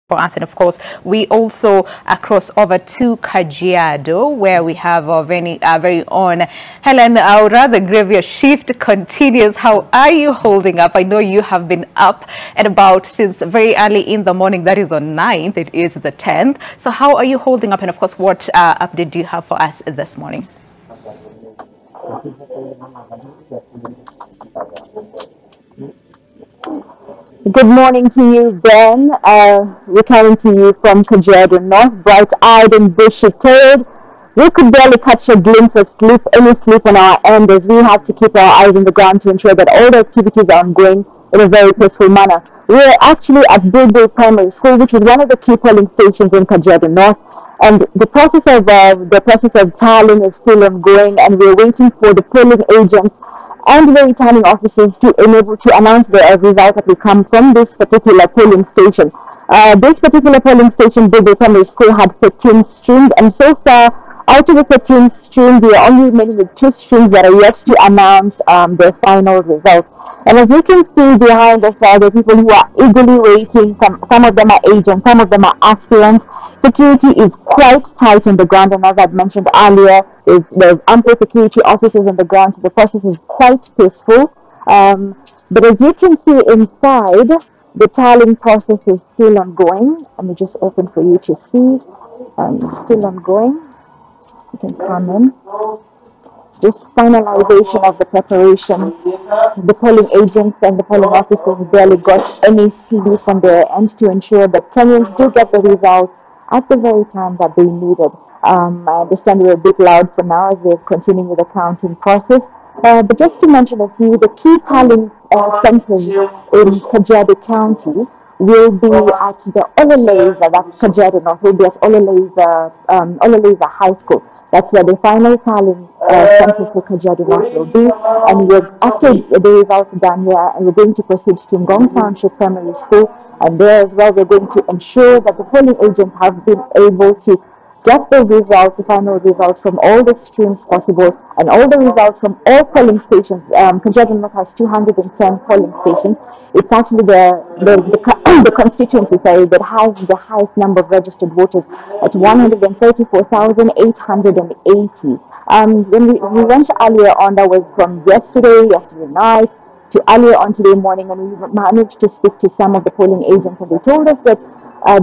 for us. And of course, we also cross over to Kajiado, where we have our very own Helen. I would rather grave your shift continues. How are you holding up? I know you have been up and about since very early in the morning. That is on 9th. It is the 10th. So how are you holding up? And of course, what update do you have for us this morning? Good morning to you, Ben. We're coming to you from Kajiado North, bright-eyed and bushy-tailed. We could barely catch a glimpse of any sleep on our end, as we have to keep our eyes on the ground to ensure that all the activities are ongoing in a very peaceful manner. We're actually at Bulbul Primary School, which is one of the key polling stations in Kajiado North, and the process of tallying is still ongoing, and we're waiting for the polling agents and the returning officers to enable to announce the result that will come from this particular polling station. This particular polling station, Bulbul Primary School, had 13 streams, and so far, out of the 13 streams, we are only remaining with 2 streams that are yet to announce their final result. And as you can see behind us, there are people who are eagerly waiting. Some of them are agents, some of them are aspirants. Security is quite tight on the ground, and as I've mentioned earlier, there's ample security officers on the ground, so the process is quite peaceful. But as you can see inside, the tallying process is still ongoing. Let me just open for you to see. Still ongoing. You can come in. Just finalization of the preparation. The polling agents and the polling officers barely got any sleep on their end to ensure that Kenyans do get the results at the very time that they needed. I understand we're a bit loud for now as we're continuing with the counting process. But just to mention a few, the key tallying centers in Kajiado County will be at the Ololeza, that's Kajiado North, will be at Ololeza High School. That's where the final tallying center for Kajiado North will be. And after the results are done here, and we're going to proceed to Ngong Township Primary School. And there as well, we're going to ensure that the polling agents have been able to get the results, the final results from all the streams possible, and all the results from all polling stations. Kajiado North has 210 polling stations. It's actually the constituency, that has the highest number of registered voters at 134,880. When we went earlier on, that was from yesterday night, to earlier on today morning, and we managed to speak to some of the polling agents, and they told us that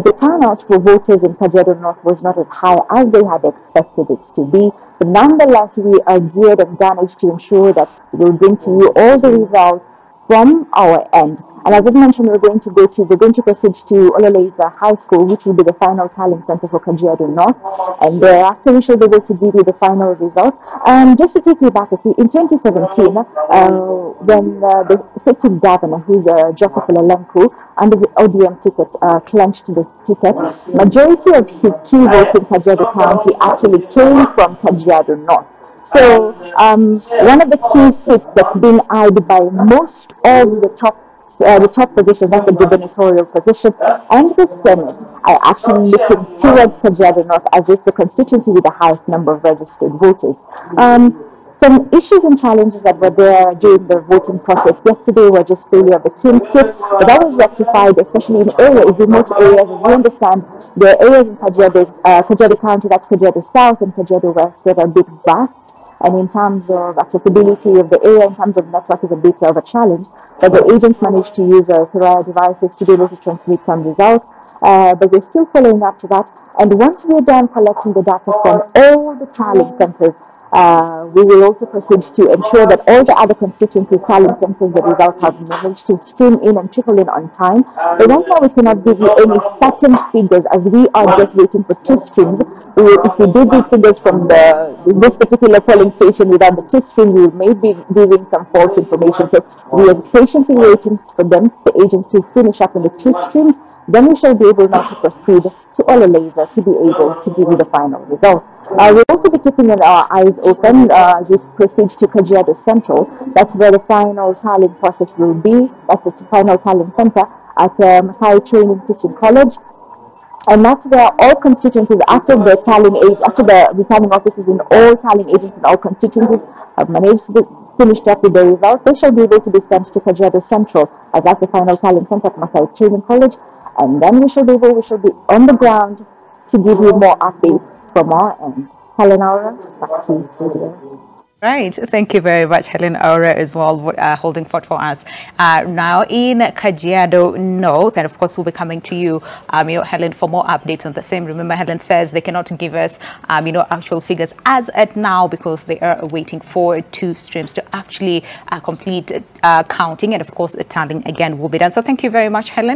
the turnout for voters in Kajiado North was not as high as they had expected it to be. But nonetheless, we are geared and garnished to ensure that we will bring to you all the results from our end. And as I mentioned, we're going to proceed to Ololeza High School, which will be the final tallying center for Kajiado North. And thereafter, we shall be able to give you the final result. Just to take you back a few, in 2017, when the sitting governor, who's Joseph Lelenku, under the ODM ticket, clenched the ticket, majority of his key votes in Kajiado County actually came from Kajiado North. So one of the key seats that's been eyed by most of the top positions, that's the gubernatorial position, and the Senate, are actually looking towards Kajiado North as if the constituency with the highest number of registered voters. Some issues and challenges that were there during the voting process yesterday were just failure of the King's kit, but that was rectified, especially in remote areas. As we understand, there are areas in Kajiado County, that's Kajiado South and Kajiado West, that are a bit vast. And in terms of accessibility of the area, in terms of network, is a bit of a challenge. But the agents managed to use Thuraya devices to be able to transmit some results. But we're still following up to that. And once we're done collecting the data from all the tallying centers, we will also proceed to ensure that all the other constituency tallying centers, the results have managed to stream in and trickle in on time. But right now, we cannot give you any certain figures, as we are just waiting for 2 streams. If we do give figures from this particular polling station without the 2 streams, we may be giving some false information. So we are patiently waiting for them, the agents, to finish up on the 2 streams. Then we shall be able now to proceed to Ololeza to be able to give you the final result. We'll also be keeping our eyes open as we proceed to Kajiado Central. That's where the final tallying process will be. That's the final tallying center at Masai Training Teaching College. And that's where all constituencies, after the returning officers in all tallying agents in all constituencies have managed to be finished up with the results, they shall be able to be sent to Kajiado Central, as that's the final tallying center at Masai Training College. and then we shall be on the ground to give you more updates from our end. Helen Aura, back to you, studio. Right. Thank you very much, Helen Aura, as well, holding fort for us. Now in Kajiado North, and of course, we'll be coming to you, Helen, for more updates on the same. Remember, Helen says they cannot give us, actual figures as at now because they are waiting for 2 streams to actually complete counting, and of course, the tallying again will be done. So thank you very much, Helen.